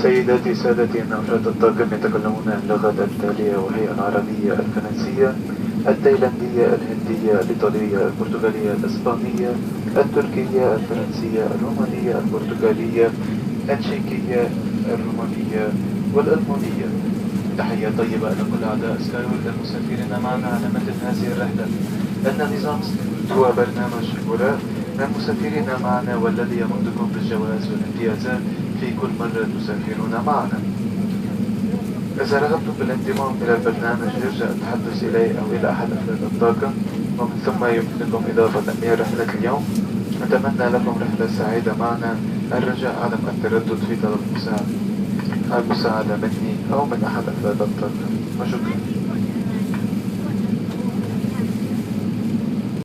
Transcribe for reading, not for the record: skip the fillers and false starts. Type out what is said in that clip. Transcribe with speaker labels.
Speaker 1: سيداتي سادتي، إن أفراد الطاقم يتكلمون اللغة التالية، وهي العربية، الفرنسية، التايلاندية، الهندية، الإيطالية، البرتغالية، الإسبانية، التركية، الفرنسية، الرومانية، البرتغالية، التشيكية، الرومانية، والألمانية. تحية طيبة لكل أعضاء سكايوك المسافرين معنا على متن هذه الرحلة. إن نظام هو برنامج وراء المسافرين معنا، والذي يمدكم بالجواز والامتيازات في كل مرة تسافرون معنا. إذا رغبتم بالانضمام إلى البرنامج يرجى التحدث إلي أو إلى أحد أفراد الطاقم، ومن ثم يمكنكم إضافة إلى رحلة اليوم. نتمنى لكم رحلة سعيدة معنا. الرجاء عدم التردد في طلب المساعدة مني أو من أحد أفراد الطاقم، وشكرا.